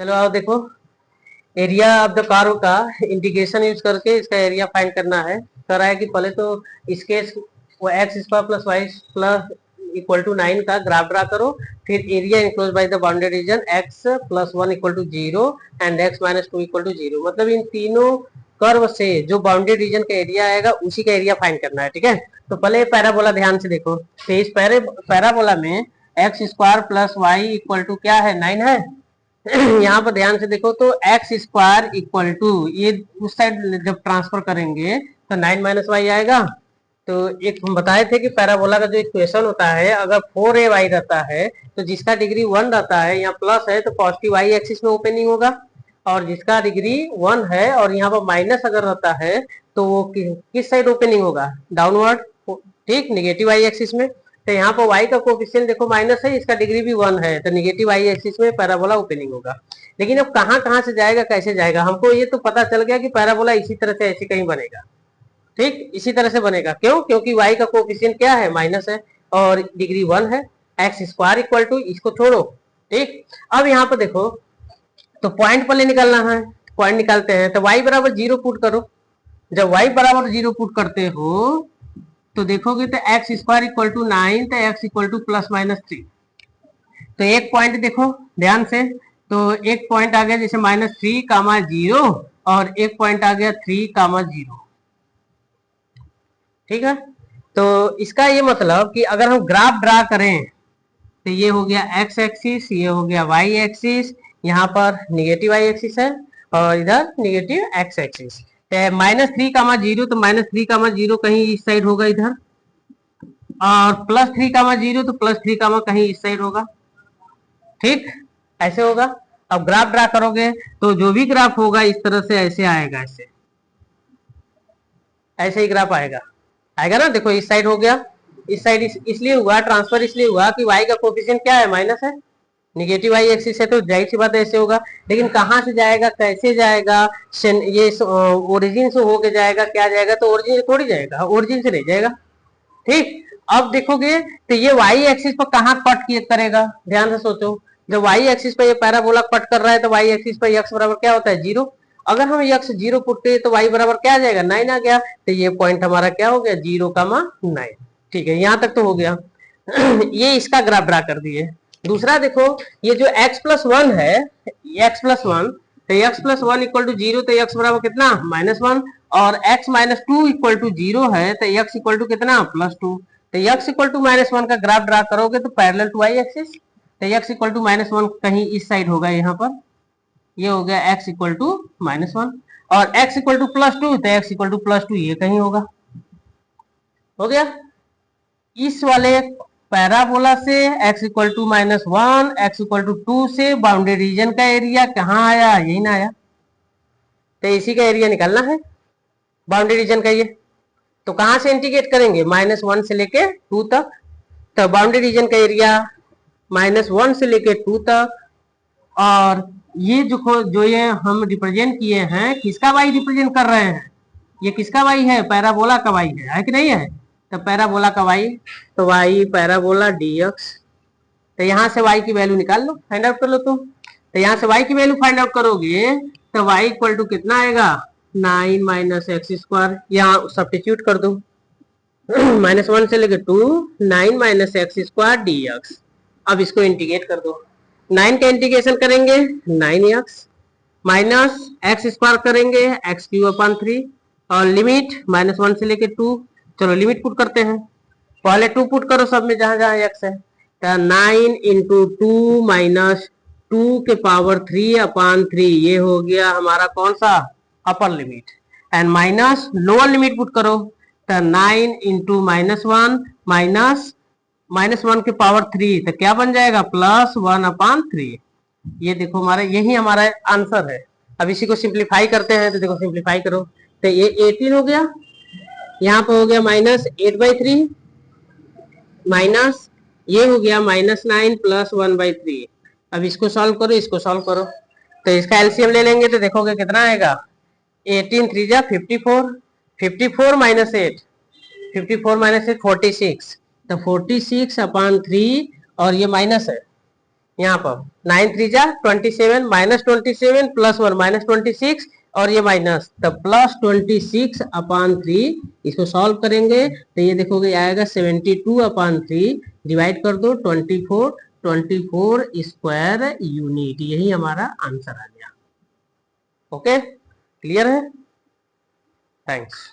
चलो आओ देखो, एरिया ऑफ द कर्व का इंटीग्रेशन यूज करके इसका एरिया फाइंड करना है। करा है कि पहले तो इसके वो x square plus y plus equal to 9 का ग्राफ ड्रा करो, फिर area enclose by the bounded region x plus 1 equal to 0 and x minus 2 equal to 0। मतलब इन तीनों कर्व से जो बाउंडेड रीजन का एरिया आएगा उसी का एरिया फाइंड करना है। ठीक है, तो पहले पैराबोला ध्यान से देखो। तो इस पैराबोला में x square plus y equal to क्या है, 9 है। यहाँ पर ध्यान से देखो तो एक्स स्क्वायर इक्वल टू ये उस साइड जब ट्रांसफर करेंगे तो 9 माइनस वाई आएगा। तो एक हम बताए थे कि पैराबोला का जो इक्वेशन होता है, अगर 4ay रहता है तो जिसका डिग्री 1 रहता है यहाँ प्लस है तो पॉजिटिव वाई एक्सिस में ओपनिंग होगा, और जिसका डिग्री 1 है और यहाँ पर माइनस अगर रहता है तो वो किस साइड ओपनिंग होगा, डाउनवर्ड। ठीक, निगेटिव वाई एक्सिस में। तो यहाँ पर y का कोफिशिएंट देखो माइनस है, इसका डिग्री भी 1 है, तो निगेटिव वाई एक्सिस में पैराबोला ओपनिंग होगा। लेकिन अब कहाँ कहाँ से जाएगा, कैसे जाएगा, हमको ये तो पता चल गया कि पैराबोला इसी तरह से ऐसे कहीं बनेगा। ठीक, इसी तरह से बनेगा। क्यों? क्योंकि y का कोफिशिएंट क्या है, माइनस है, और डिग्री 1 है। एक्स स्क्वायर इक्वल टू, इसको छोड़ो। ठीक, अब यहाँ पर देखो तो पॉइंट पहले निकालना है, पॉइंट निकालते हैं। तो y बराबर 0 पुट करो। जब y बराबर 0 पुट करते हो तो देखोगे तो एक्स स्क्वायर इक्वल टू 9, तो x equal two plus minus 3। तो एक पॉइंट देखो ध्यान से, तो एक पॉइंट आ गया जैसे -3 कामा 0, और एक पॉइंट आ गया 3 कामा 0। ठीक है, तो इसका ये मतलब कि अगर हम ग्राफ ड्रा करें तो ये हो गया एक्स एक्सिस, ये हो गया वाई एक्सिस, यहाँ पर निगेटिव वाई एक्सिस है और इधर निगेटिव एक्स एक्सिस। -3 कामा 0, तो -3 कामा 0 कहीं इस साइड होगा इधर, और +3 कामा 0 तो +3 कामा कहीं इस साइड होगा। ठीक, ऐसे होगा। अब ग्राफ ड्रा करोगे तो जो भी ग्राफ होगा इस तरह से ऐसे आएगा, ऐसे ऐसे ही ग्राफ आएगा, आएगा ना। देखो इस साइड हो गया, इस साइड इसलिए हुआ ट्रांसफर, इसलिए हुआ कि y का कोफिशिएंट क्या है, माइनस है, निगेटिव वाई एक्सिस है, तो जाहिर सी बात ऐसे होगा। लेकिन कहाँ से जाएगा, कैसे जाएगा, ये ओरिजिन से होके जाएगा, क्या जाएगा, तो ओरिजिन से थोड़ी जाएगा, ओरिजिन से नहीं जाएगा। ठीक, अब देखोगे तो ये वाई एक्सिस पर कहाँ कट करेगा, ध्यान से सोचो। जब वाई एक्सिस पर ये पैराबोला कट कर रहा है तो वाई एक्सिस पर एक्स बराबर क्या होता है, 0। अगर हम एक्स 0 पुटते तो वाई बराबर क्या आ जाएगा, 9 आ गया। तो ये पॉइंट हमारा क्या हो गया, 0,9। ठीक है, यहां तक तो हो गया। ये इसका ग्राफ ड्रा कर दिए। दूसरा देखो, ये जो x+1 है, x+1, तो x+1 इक्वल टू 0, तो x बराबर कितना, -1, और x -2 इक्वल टू 0 है, तो x इक्वल टू कितना, +2। तो x इक्वल टू -1 का ग्राफ ड्रा करोगे तो पैरेलल टू y एक्सिस, तो x इक्वल टू -1 कहीं इस साइड होगा, यहाँ पर ये हो गया x इक्वल टू -1, और x इक्वल टू +2, तो x इक्वल टू +2 ये कहीं होगा। हो गया। इस वाले पैराबोला से x equal to -1, x equal to 2 से बाउंडेड रीजन का एरिया कहाँ आया, यही ना आया। तो इसी का एरिया निकालना है, बाउंडेड रीजन का ये। तो कहाँ से इंटीग्रेट करेंगे, -1 से लेके 2 तक। तो बाउंडेड रीजन का एरिया -1 से लेके 2 तक। और ये जो ये हम रिप्रेजेंट किए हैं, किसका वाई रिप्रेजेंट कर रहे हैं, ये किसका वाई है, पैराबोला का वाई है कि नहीं है। तो पैराबोला का वाई, तो वाई पैराबोला dx। तो यहाँ से y की वैल्यू निकाल लो, फाइंड आउट कर लो तुम। तो यहाँ से y की वैल्यू फाइंड आउट करोगे तो y इक्वल टू कितना आएगा, 9 माइनस एक्स स्क्वायर, यहाँ सब्स्टिट्यूट कर दो। -1 से लेकर 2, 9 माइनस एक्स स्क्वायर dx। अब इसको इंटीग्रेट कर दो। 9 का इंटीग्रेशन करेंगे 9x, माइनस एक्स स्क्वायर करेंगे x³ और लिमिट -1 से लेके 2। चलो लिमिट पुट करते हैं, पहले 2 पुट करो सब में जहां जहां x है। तो 9 इंटू 2 माइनस 2 के पावर 3/3, ये हो गया हमारा कौन सा, upper limit. And minus lower limit put करो, तो 9 इंटू -1 माइनस -1 के पावर 3, तो क्या बन जाएगा, +1/3। ये देखो हमारा, यही हमारा आंसर है। अब इसी को सिंप्लीफाई करते हैं, तो देखो सिंप्लीफाई करो तो ये 18 हो गया, यहाँ पे हो गया -8/3, माइनस ये हो गया -9 + 1/3। अब इसको सॉल्व करो, इसको सॉल्व करो, तो इसका एलसीएम ले लेंगे तो देखोगे कितना आएगा, 18 3 जा 54, 54 माइनस 8, 54 माइनस 8 46, तो 46/3, और ये माइनस है, यहाँ पर 9 3 जा 27 -27 +1 -26 और ये माइनस, तब +26/3 इसको सॉल्व करेंगे तो ये देखोगे आएगा 72/3 डिवाइड कर दो 24 स्क्वायर यूनिट, यही हमारा आंसर आ गया। ओके, क्लियर है? थैंक्स।